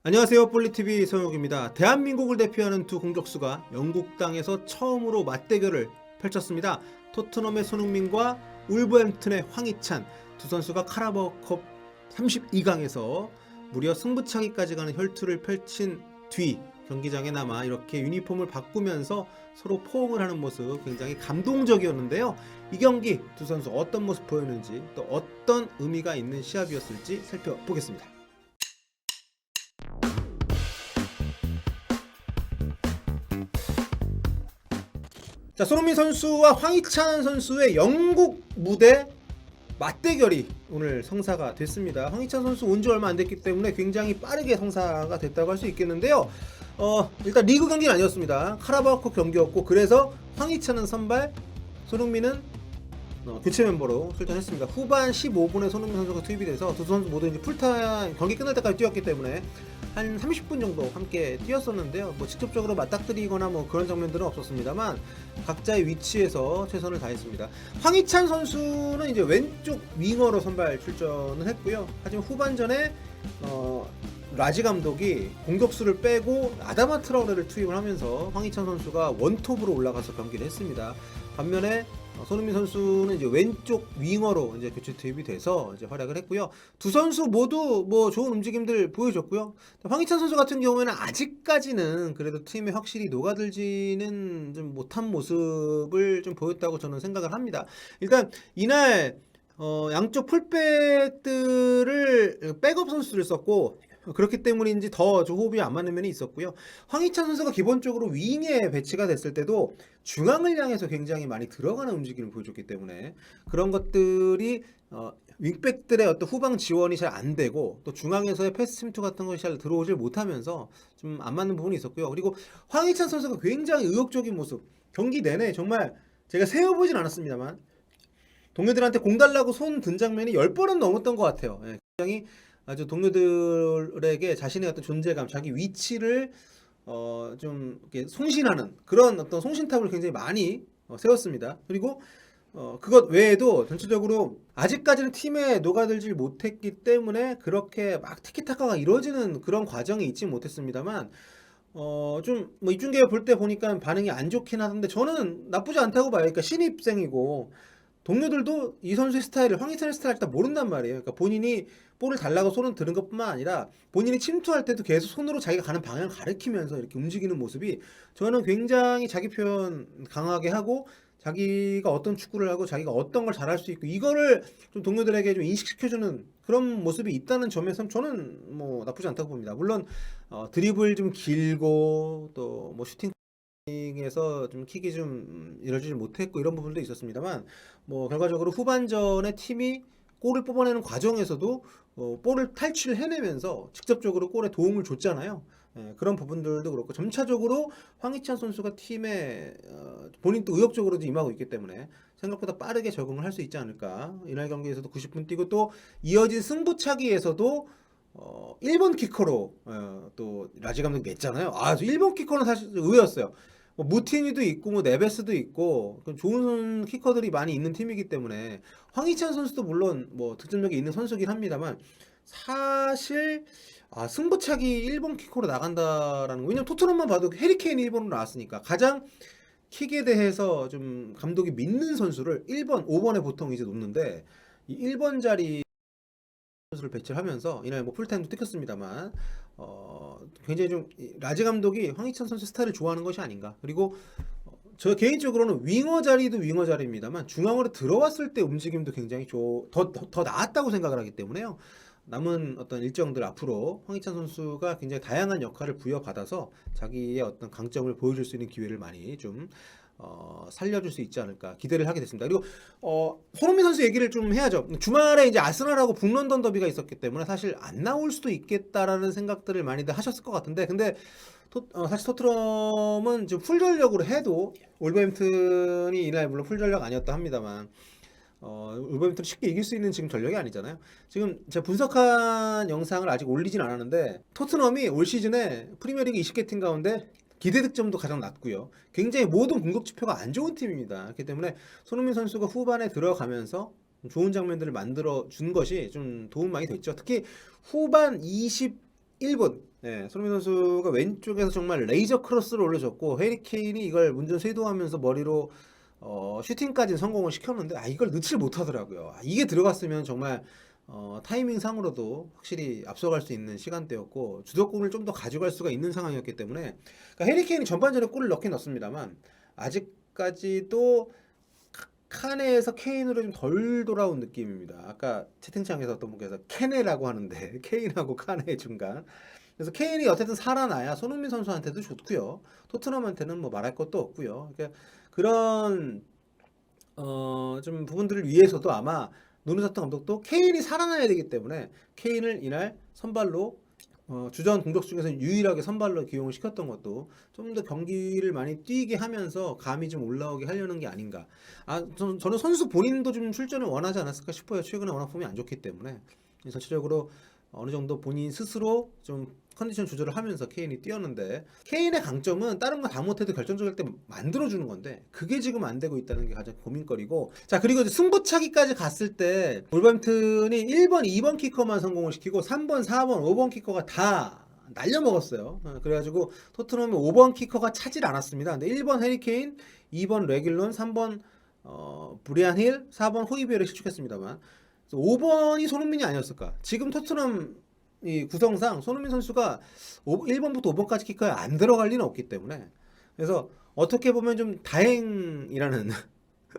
안녕하세요. 볼리TV 서영욱입니다. 대한민국을 대표하는 두 공격수가 영국 땅에서 처음으로 맞대결을 펼쳤습니다. 토트넘의 손흥민과 울버햄튼의 황희찬 두 선수가 카라바오컵 32강에서 무려 승부차기까지 가는 혈투를 펼친 뒤 경기장에 남아 이렇게 유니폼을 바꾸면서 서로 포옹을 하는 모습 굉장히 감동적이었는데요. 이 경기 두 선수 어떤 모습 보였는지 또 어떤 의미가 있는 시합이었을지 살펴보겠습니다. 자, 손흥민 선수와 황희찬 선수의 영국 무대 맞대결이 오늘 성사가 됐습니다. 황희찬 선수 온 지 얼마 안 됐기 때문에 굉장히 빠르게 성사가 됐다고 할 수 있겠는데요. 일단 리그 경기는 아니었습니다. 카라바오컵 경기였고, 그래서 황희찬은 선발, 손흥민은 교체 멤버로 출전했습니다. 후반 15분에 손흥민 선수가 투입이 돼서 두 선수 모두 이제 풀타임 경기 끝날 때까지 뛰었기 때문에 한 30분 정도 함께 뛰었었는데요. 뭐 직접적으로 맞닥뜨리거나 뭐 그런 장면들은 없었습니다만 각자의 위치에서 최선을 다했습니다. 황희찬 선수는 이제 왼쪽 윙어로 선발 출전을 했고요. 하지만 후반전에 라지 감독이 공격수를 빼고 아다마 트라우레를 투입을 하면서 황희찬 선수가 원톱으로 올라가서 경기를 했습니다. 반면에 손흥민 선수는 이제 왼쪽 윙어로 이제 교체 투입이 돼서 이제 활약을 했고요. 두 선수 모두 뭐 좋은 움직임들 보여줬고요. 황희찬 선수 같은 경우에는 아직까지는 그래도 팀에 확실히 녹아들지는 좀 못한 모습을 좀 보였다고 저는 생각을 합니다. 일단 이날 양쪽 풀백들을 백업 선수를 썼고, 그렇기 때문인지 더 호흡이 안 맞는 면이 있었고요. 황희찬 선수가 기본적으로 윙에 배치가 됐을 때도 중앙을 향해서 굉장히 많이 들어가는 움직임을 보여줬기 때문에 그런 것들이 윙백들의 어떤 후방 지원이 잘 안 되고, 또 중앙에서의 패스 침투 같은 것이 잘 들어오질 못하면서 좀 안 맞는 부분이 있었고요. 그리고 황희찬 선수가 굉장히 의욕적인 모습, 경기 내내 정말 제가 세어보진 않았습니다만 동료들한테 공 달라고 손 든 장면이 10번은 넘었던 것 같아요. 굉장히 아주 동료들에게 자신의 어떤 존재감, 자기 위치를 좀 이렇게 송신하는 그런 어떤 송신탑을 굉장히 많이 세웠습니다. 그리고 그것 외에도 전체적으로 아직까지는 팀에 녹아들지 못했기 때문에 그렇게 막 티키타카가 이루어지는 그런 과정이 있지 못했습니다만 좀 뭐 이중계 볼 때 보니까 반응이 안 좋긴 하던데 저는 나쁘지 않다고 봐요. 그러니까 신입생이고 동료들도 이 선수의 스타일을, 황희찬의 스타일을 일단 모른단 말이에요. 그러니까 본인이 볼을 달라고 손을 드는 것뿐만 아니라 본인이 침투할 때도 계속 손으로 자기가 가는 방향을 가리키면서 이렇게 움직이는 모습이 저는 굉장히 자기 표현 강하게 하고, 자기가 어떤 축구를 하고 자기가 어떤 걸 잘할 수 있고 이거를 좀 동료들에게 좀 인식시켜주는 그런 모습이 있다는 점에서 저는 뭐 나쁘지 않다고 봅니다. 물론 드리블 좀 길고 또 뭐 슈팅 에서 좀 킥이 좀 이루어지지 못했고 이런 부분도 있었습니다만, 뭐 결과적으로 후반전에 팀이 골을 뽑아내는 과정에서도 볼을 탈취해내면서 직접적으로 골에 도움을 줬잖아요. 그런 부분들도 그렇고 점차적으로 황희찬 선수가 팀에 본인도 의욕적으로 임하고 있기 때문에 생각보다 빠르게 적응을 할 수 있지 않을까. 이날 경기에서도 90분 뛰고 또 이어진 승부차기에서도 1번 키커로 또 라지 감독이 냈잖아요. 1번 키커는 사실 의외였어요. 뭐 무티니도 있고 뭐 네베스도 있고 좋은 키커들이 많이 있는 팀이기 때문에 황희찬 선수도 물론 뭐 득점력이 있는 선수긴 합니다만 사실 승부차기 1번 키커로 나간다라는 거, 왜냐면 토트넘만 봐도 해리케인 1번으로 나왔으니까 가장 킥에 대해서 좀 감독이 믿는 선수를 1번, 5번에 보통 이제 놓는데 이 1번 자리 선수를 배치를 하면서 이날 뭐 풀타임도 뛰었습니다만 굉장히 좀 라지 감독이 황희찬 선수 스타일을 좋아하는 것이 아닌가. 그리고 저 개인적으로는 윙어 자리도 윙어 자리입니다만 중앙으로 들어왔을 때 움직임도 굉장히 더 나았다고 생각을 하기 때문에요. 남은 어떤 일정들 앞으로 황희찬 선수가 굉장히 다양한 역할을 부여받아서 자기의 어떤 강점을 보여줄 수 있는 기회를 많이 좀 살려줄 수 있지 않을까 기대를 하게 됐습니다. 그리고 손흥민 선수 얘기를 좀 해야죠. 주말에 이제 아스날하고 북런던 더비가 있었기 때문에 사실 안 나올 수도 있겠다라는 생각들을 많이들 하셨을 것 같은데, 근데 사실 토트넘은 지금 풀 전력으로 해도 울버햄튼이 이날 물론 풀 전력 아니었다 합니다만 울버햄튼을 쉽게 이길 수 있는 지금 전력이 아니잖아요. 지금 제가 분석한 영상을 아직 올리진 않았는데 토트넘이 올 시즌에 프리미어리그 20개 팀 가운데 기대 득점도 가장 낮고요. 굉장히 모든 공격 지표가 안 좋은 팀입니다. 그렇기 때문에 손흥민 선수가 후반에 들어가면서 좋은 장면들을 만들어 준 것이 좀 도움 많이 됐죠. 특히 후반 21분 네, 손흥민 선수가 왼쪽에서 정말 레이저 크로스를 올려줬고 해리 케인이 이걸 문전 쇄도하면서 머리로 슈팅까지는 성공을 시켰는데 이걸 넣지를 못하더라고요. 이게 들어갔으면 정말 타이밍 상으로도 확실히 앞서갈 수 있는 시간대였고 주도권을 좀 더 가져갈 수가 있는 상황이었기 때문에 그러니까 해리 케인이 전반전에 골을 넣긴 넣습니다만 아직까지도 칸에서 케인으로 좀 덜 돌아온 느낌입니다. 아까 채팅창에서 어떤 분께서 케네라고 하는데 케인하고 칸의 중간. 그래서 케인이 어쨌든 살아나야 손흥민 선수한테도 좋고요. 토트넘한테는 뭐 말할 것도 없고요. 그러니까 그런 좀 부분들을 위해서도 아마 노르사트 감독도 케인이 살아나야 되기 때문에 케인을 이날 선발로 주전 공격 중에서 유일하게 선발로 기용을 시켰던 것도 좀 더 경기를 많이 뛰게 하면서 감이 좀 올라오게 하려는 게 아닌가. 저는 선수 본인도 좀 출전을 원하지 않았을까 싶어요. 최근에 워낙 폼이 안 좋기 때문에 전체적으로 어느 정도 본인 스스로 좀 컨디션 조절을 하면서 케인이 뛰었는데 케인의 강점은 다른 거 다 못해도 결정적일 때 만들어주는 건데 그게 지금 안 되고 있다는 게 가장 고민거리고. 자, 그리고 이제 승부차기까지 갔을 때 볼버햄튼이 1번, 2번 키커만 성공을 시키고 3번, 4번, 5번 키커가 다 날려먹었어요. 그래가지고 토트넘이 5번 키커가 차질 않았습니다. 근데 1번 해리케인, 2번 레길론, 3번 브리안 힐, 4번 호이비에를 실축했습니다만 5번이 손흥민이 아니었을까. 지금 토트넘 이 구성상 손흥민 선수가 1번부터 5번까지 키커에 안 들어갈 리는 없기 때문에 그래서 어떻게 보면 좀 다행이라는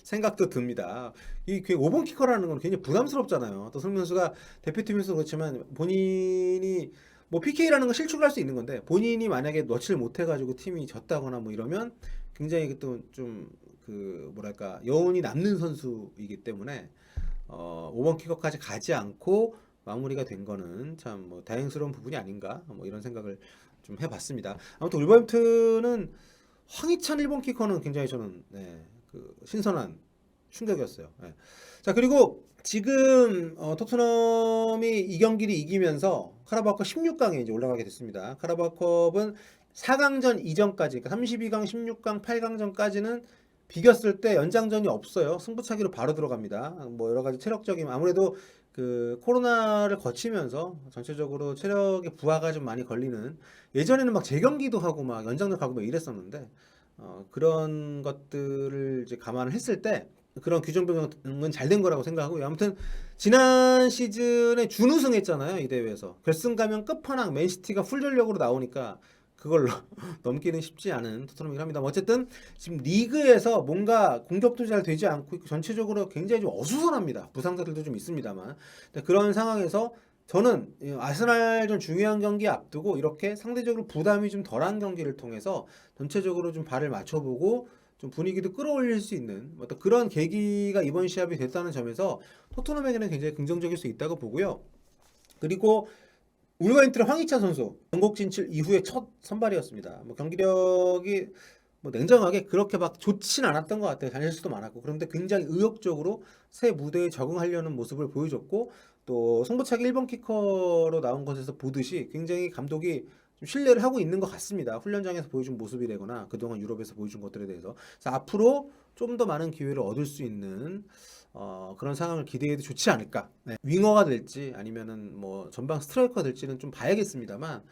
생각도 듭니다. 이 5번 키커라는 건 굉장히 부담스럽잖아요. 또 손흥민 선수가 대표팀에서 그렇지만 본인이 뭐 PK라는 건 실축을 할 수 있는 건데 본인이 만약에 넣지를 못해가지고 팀이 졌다거나 뭐 이러면 굉장히 또 좀 그 뭐랄까 여운이 남는 선수이기 때문에 5번 키커까지 가지 않고 마무리가 된 거는 참 뭐 다행스러운 부분이 아닌가 뭐 이런 생각을 좀 해봤습니다. 아무튼 울버햄튼은 황희찬 1번 키커는 굉장히 저는 그 신선한 충격이었어요. 자, 그리고 지금 토트넘이 이 경기를 이기면서 카라바오컵 16강에 이제 올라가게 됐습니다. 카라바오컵은 4강전 이전까지 그러니까 32강, 16강, 8강전까지는 비겼을 때 연장전이 없어요. 승부차기로 바로 들어갑니다. 뭐 여러 가지 체력적인 아무래도 그 코로나를 거치면서 전체적으로 체력의 부하가 좀 많이 걸리는 예전에는 막 재경기도 하고 막 연장도 가고 막 이랬었는데 그런 것들을 이제 감안을 했을 때 그런 규정 변경은 잘 된 거라고 생각하고요. 아무튼 지난 시즌에 준우승했잖아요. 이 대회에서 결승 가면 끝판왕 맨시티가 풀 전력으로 나오니까 그걸 넘기는 쉽지 않은 토트넘이긴 합니다. 어쨌든 지금 리그에서 뭔가 공격도 잘 되지 않고 전체적으로 굉장히 좀 어수선합니다. 부상자들도 좀 있습니다만 그런 상황에서 저는 아스날전 중요한 경기 앞두고 이렇게 상대적으로 부담이 좀 덜한 경기를 통해서 전체적으로 좀 발을 맞춰보고 좀 분위기도 끌어올릴 수 있는 어떤 그런 계기가 이번 시합이 됐다는 점에서 토트넘에게는 굉장히 긍정적일 수 있다고 보고요. 그리고 울버햄튼의 황희찬 선수 전국 진출 이후에 첫 선발이었습니다. 뭐 경기력이 뭐 냉정하게 그렇게 막 좋진 않았던 것 같아요. 잔실수도 많았고 그런데 굉장히 의욕적으로 새 무대에 적응하려는 모습을 보여줬고 또 승부차기 1번 키커로 나온 것에서 보듯이 굉장히 감독이 좀 신뢰를 하고 있는 것 같습니다. 훈련장에서 보여준 모습이라거나 그동안 유럽에서 보여준 것들에 대해서. 그래서 앞으로 좀 더 많은 기회를 얻을 수 있는 그런 상황을 기대해도 좋지 않을까. 윙어가 될지 아니면은 뭐 전방 스트라이커가 될지는 좀 봐야겠습니다만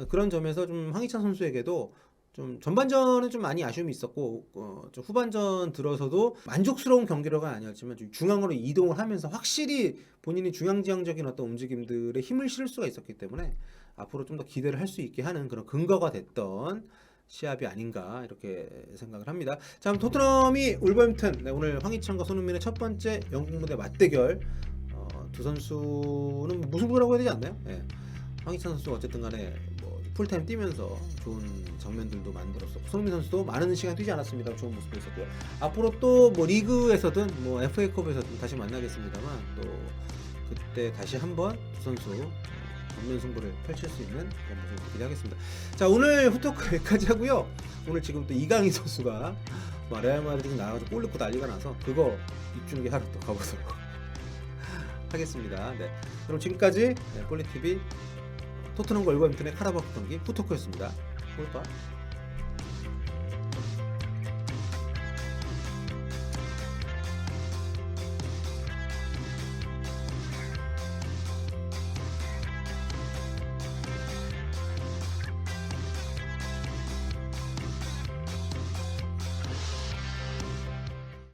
그런 점에서 좀 황희찬 선수에게도 좀 전반전은 좀 많이 아쉬움이 있었고 좀 후반전 들어서도 만족스러운 경기력은 아니었지만 좀 중앙으로 이동을 하면서 확실히 본인이 중앙지향적인 어떤 움직임들에 힘을 실을 수가 있었기 때문에 앞으로 좀 더 기대를 할 수 있게 하는 그런 근거가 됐던 시합이 아닌가 이렇게 생각을 합니다. 자, 토트넘이 울버햄튼 오늘 황희찬과 손흥민의 첫 번째 영국 무대 맞대결 두 선수는 무승부라고 해야 되지 않나요? 황희찬 선수가 어쨌든 간에 뭐 풀타임 뛰면서 좋은 장면들도 만들었었고 손흥민 선수도 많은 시간 뛰지 않았습니다. 좋은 모습도 있었고요. 앞으로 또 뭐 리그에서든 뭐 FA컵에서든 다시 만나겠습니다만 또 그때 다시 한번 두 선수 정면 승부를 펼칠 수 있는 그런 모습을 기대하겠습니다. 자, 오늘 후토크 여기까지 하고요. 오늘 지금 또 이강인 선수가 레알 마드리드 나가서 골 넣고 난리가 나서 그거 입중계 하러 또 가보도록 하겠습니다. 그럼 지금까지 볼리TV 토트넘과 울버햄튼의 카라바오 경기 후토크였습니다. 골바.